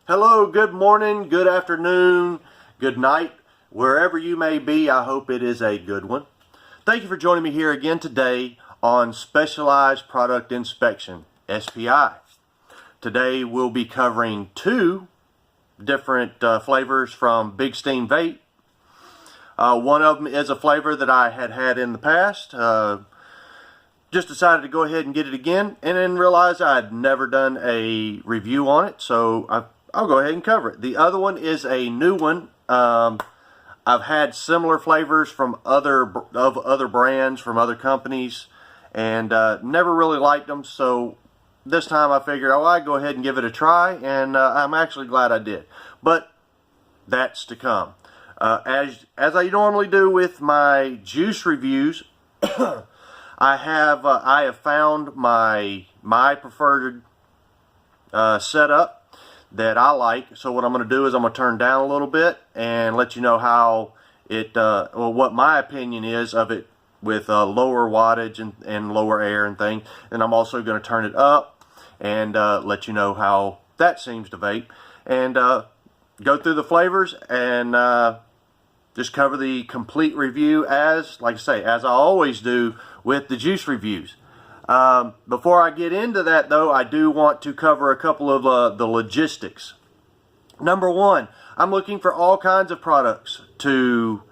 Hello, good morning, good afternoon, good night, wherever you may be. I hope it is a good one. Thank you for joining me here again today on Specialized Product Inspection, SPI. Today we'll be covering two different flavors from Big Steam Vape. One of them is a flavor that I had in the past. Just decided to go ahead and get it again, and then realized I'd never done a review on it, so I'll go ahead and cover it. The other one is a new one. I've had similar flavors from other brands, from other companies, and never really liked them, so this time I figured, oh, I'd go ahead and give it a try, and I'm actually glad I did. But that's to come. As I normally do with my juice reviews, I have found my preferred setup that I like. So what I'm going to do is I'm going to turn down a little bit and let you know how it, well, what my opinion is of it with lower wattage and lower air and things. And I'm also going to turn it up and let you know how that seems to vape, and go through the flavors and just cover the complete review like I say, as I always do with the juice reviews. Before I get into that, though, I do want to cover a couple of the logistics. Number one, I'm looking for all kinds of products to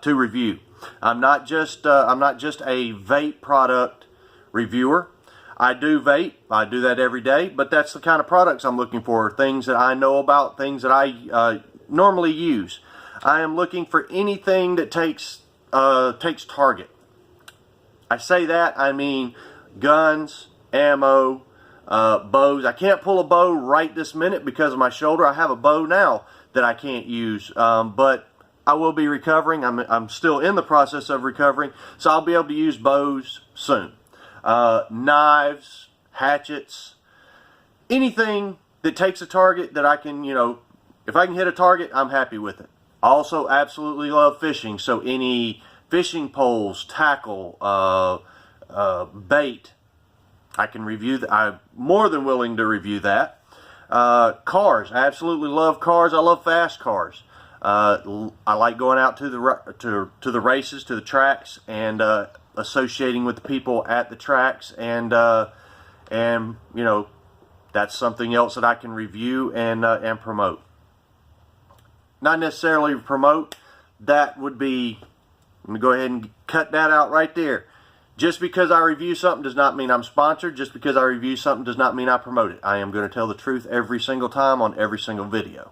review. I'm not just a vape product reviewer. I do vape. I do that every day, but that's the kind of products I'm looking for. Things that I know about, things that I normally use. I am looking for anything that takes target. I say that, I mean guns, ammo, bows. I can't pull a bow right this minute because of my shoulder. I have a bow now that I can't use, but I will be recovering. I'm still in the process of recovering, so I'll be able to use bows soon. Knives, hatchets, anything that takes a target that I can, if I can hit a target, I'm happy with it. I also absolutely love fishing, so any fishing poles, tackle, bait, I can review that. I'm more than willing to review that. Cars, I absolutely love cars. I love fast cars. I like going out to the races, to the tracks, and associating with the people at the tracks, and that's something else that I can review and promote. Not necessarily promote. That would be, let me go ahead and cut that out right there. Just because I review something does not mean I'm sponsored. Just because I review something does not mean I promote it. I am going to tell the truth every single time on every single video.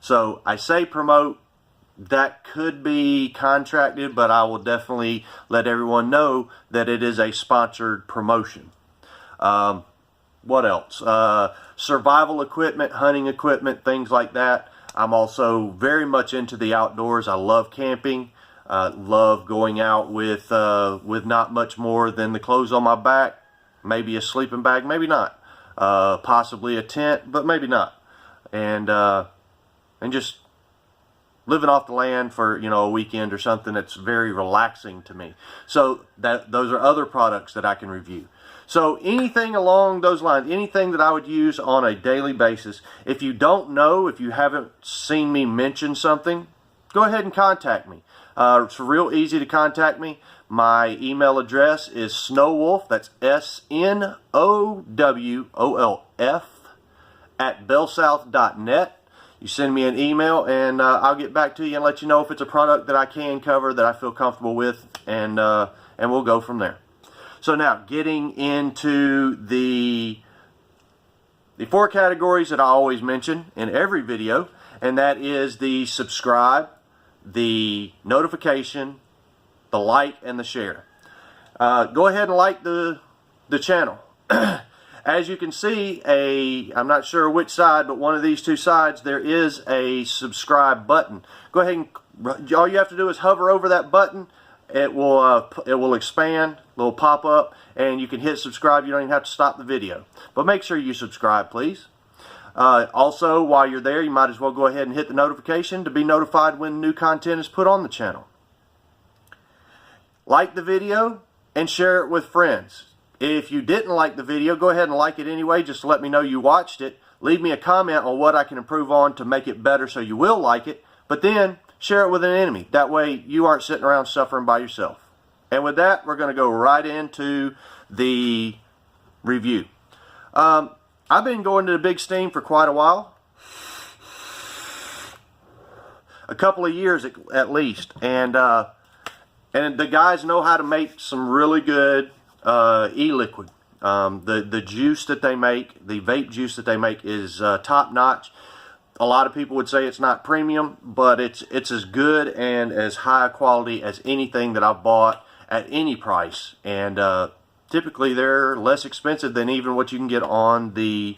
So I say promote. That could be contracted, but I will definitely let everyone know that it is a sponsored promotion. What else? Survival equipment, hunting equipment, things like that. I'm also very much into the outdoors. I love camping. Love going out with not much more than the clothes on my back, maybe a sleeping bag, maybe not, possibly a tent, but maybe not, and just living off the land for a weekend or something. That's very relaxing to me. So those are other products that I can review. So anything along those lines, anything that I would use on a daily basis. If you don't know, if you haven't seen me mention something, go ahead and contact me. It's real easy to contact me. My email address is snowwolf, that's SNOWOLF, @bellsouth.net. You send me an email, and I'll get back to you and let you know if it's a product that I can cover, that I feel comfortable with, and we'll go from there. So now, getting into the four categories that I always mention in every video, and that is the subscribe, the notification, the like, and the share. Go ahead and like the channel. As you can see, I'm not sure which side, but one of these two sides, there is a subscribe button. Go ahead and all you have to do is hover over that button. It will expand, it'll pop up, and you can hit subscribe. You don't even have to stop the video. But make sure you subscribe, please. Also, while you're there, you might as well go ahead and hit the notification to be notified when new content is put on the channel. Like the video and share it with friends. If you didn't like the video, go ahead and like it anyway. Just let me know you watched it. Leave me a comment on what I can improve on to make it better so you will like it. But then share it with an enemy. That way you aren't sitting around suffering by yourself. And with that, we're going to go right into the review. I've been going to the Big Steam for quite a while. A couple of years at least. And the guys know how to make some really good e-liquid. The juice that they make, the vape juice that they make is top notch. A lot of people would say it's not premium, but it's as good and as high quality as anything that I've bought at any price. And typically they're less expensive than even what you can get on the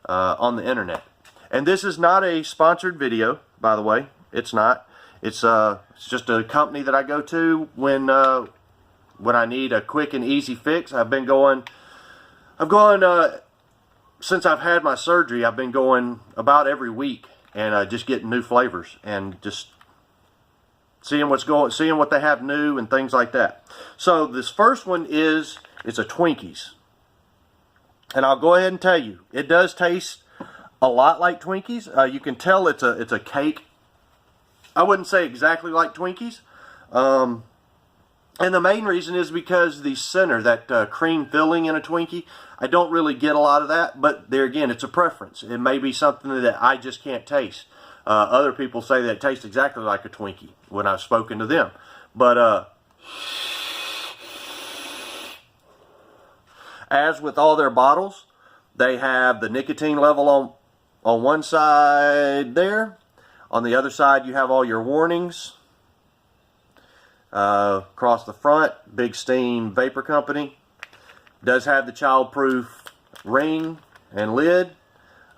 internet. And this is not a sponsored video, by the way. It's not. It's just a company that I go to when I need a quick and easy fix. I've gone since I've had my surgery. I've been going about every week and just getting new flavors and just seeing what they have new and things like that. So this first one it's a Twinkies, and I'll go ahead and tell you, it does taste a lot like Twinkies. You can tell it's a cake. I wouldn't say exactly like Twinkies. And the main reason is because the center, that cream filling in a Twinkie, I don't really get a lot of that. But there again, it's a preference. It may be something that I just can't taste. Other people say that it tastes exactly like a Twinkie when I've spoken to them. But as with all their bottles, they have the nicotine level on one side there. On the other side, you have all your warnings. Across the front, Big Steam Vapor Company. Does have the childproof ring and lid.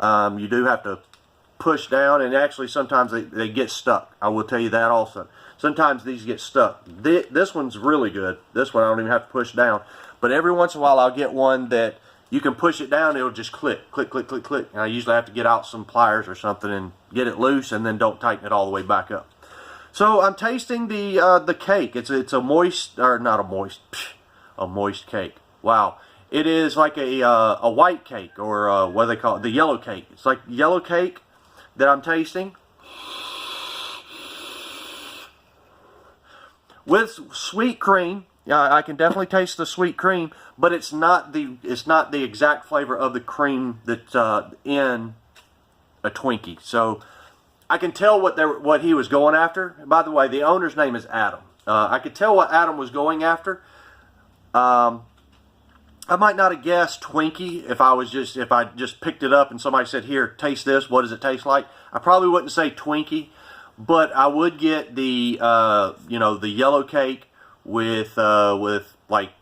You do have to push down, and actually sometimes they get stuck. I will tell you that also. Sometimes these get stuck. This one's really good. This one I don't even have to push down. But every once in a while I'll get one that you can push it down, it'll just click, click, click, click, click. And I usually have to get out some pliers or something and get it loose, and then don't tighten it all the way back up. So I'm tasting the cake. It's a moist, or not a moist, a moist cake. Wow. It is like a white cake, or what do they call it? The yellow cake. It's like yellow cake that I'm tasting. With sweet cream. Yeah, I can definitely taste the sweet cream, but it's not the exact flavor of the cream that's in a Twinkie. So I can tell what he was going after. By the way, the owner's name is Adam. I could tell what Adam was going after. I might not have guessed Twinkie if I just picked it up and somebody said, "Here, taste this. What does it taste like?" I probably wouldn't say Twinkie, but I would get the the yellow cake with like,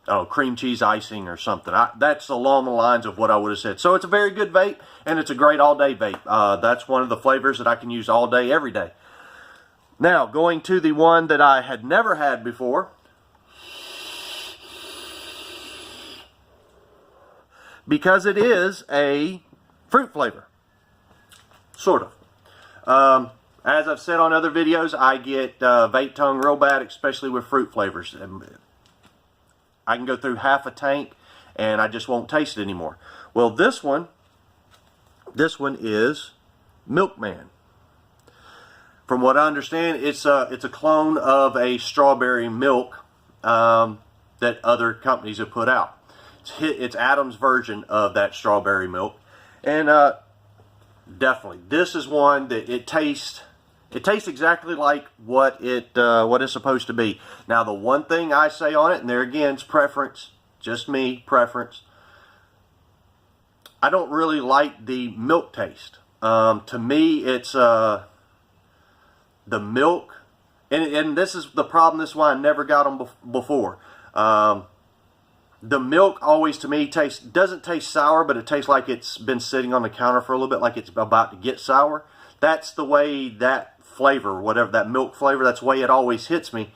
oh, cream cheese icing or something. That's along the lines of what I would have said. So it's a very good vape, and it's a great all-day vape. That's one of the flavors that I can use all day, every day. Now, going to the one that I had never had before. Because it is a fruit flavor. Sort of. As I've said on other videos, I get vape tongue real bad, especially with fruit flavors. I can go through half a tank and I just won't taste it anymore. Well, this one is Milkman. From what I understand, it's a clone of a strawberry milk that other companies have put out. It's Adam's version of that strawberry milk, and definitely this is one that it tastes exactly like what it's supposed to be. Now, the one thing I say on it, and there again, it's preference, just me, preference. I don't really like the milk taste. To me, it's the milk, and this is the problem. This is why I never got them before. The milk always, to me, doesn't taste sour, but it tastes like it's been sitting on the counter for a little bit, like it's about to get sour. That's the way that flavor, whatever that milk flavor, that's the way it always hits me.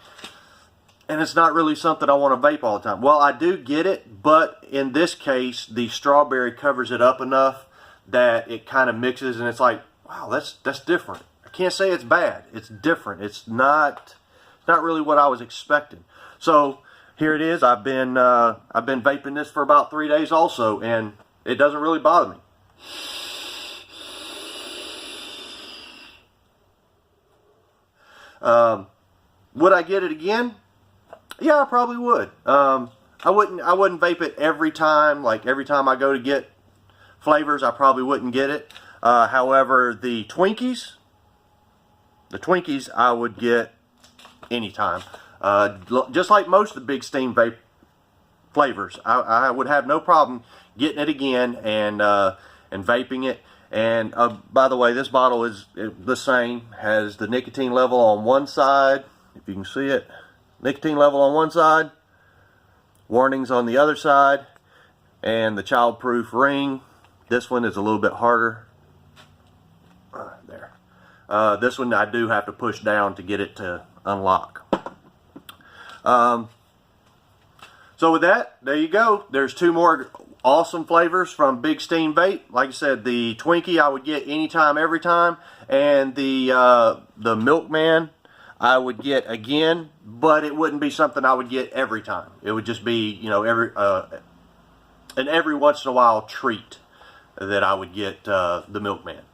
And it's not really something I want to vape all the time. Well, I do get it, but in this case, the strawberry covers it up enough that it kind of mixes, and it's like, wow, that's different. I can't say it's bad. It's different. It's not really what I was expecting. So here it is. I've been vaping this for about 3 days also, and it doesn't really bother me. Would I get it again? Yeah, I probably would. I wouldn't vape it every time. Like every time I go to get flavors, I probably wouldn't get it. However, the Twinkies I would get anytime. Just like most of the Big Steam vape flavors, I would have no problem getting it again and vaping it. And by the way, this bottle is the same. Has the nicotine level on one side, if you can see it. Nicotine level on one side, warnings on the other side, and the childproof ring. This one is a little bit harder. There. This one I do have to push down to get it to unlock. So with that, there you go. There's two more awesome flavors from Big Steam Vape. Like I said, the Twinkie I would get anytime, every time, and the Milkman I would get again, but it wouldn't be something I would get every time. It would just be, you know, every once in a while treat that I would get the Milkman.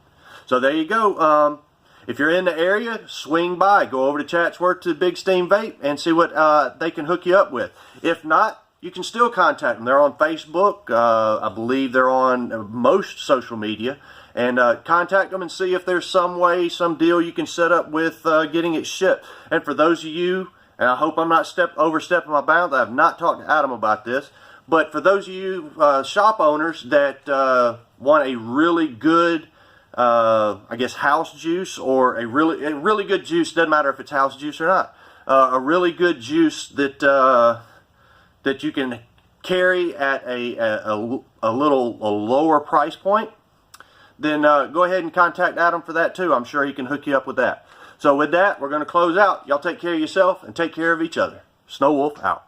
So there you go. If you're in the area, swing by. Go over to Chatsworth to Big Steam Vape and see what they can hook you up with. If not, you can still contact them. They're on Facebook. I believe they're on most social media. And contact them and see if there's some way, some deal you can set up with getting it shipped. And for those of you, and I hope I'm not overstepping my bounds, I have not talked to Adam about this, but for those of you shop owners that want a really good, I guess, house juice, or a really good juice, doesn't matter if it's house juice or not, a really good juice that that you can carry at a lower price point, then go ahead and contact Adam for that too. I'm sure he can hook you up with that. So with that, we're going to close out. Y'all take care of yourself and take care of each other. Snow Wolf out.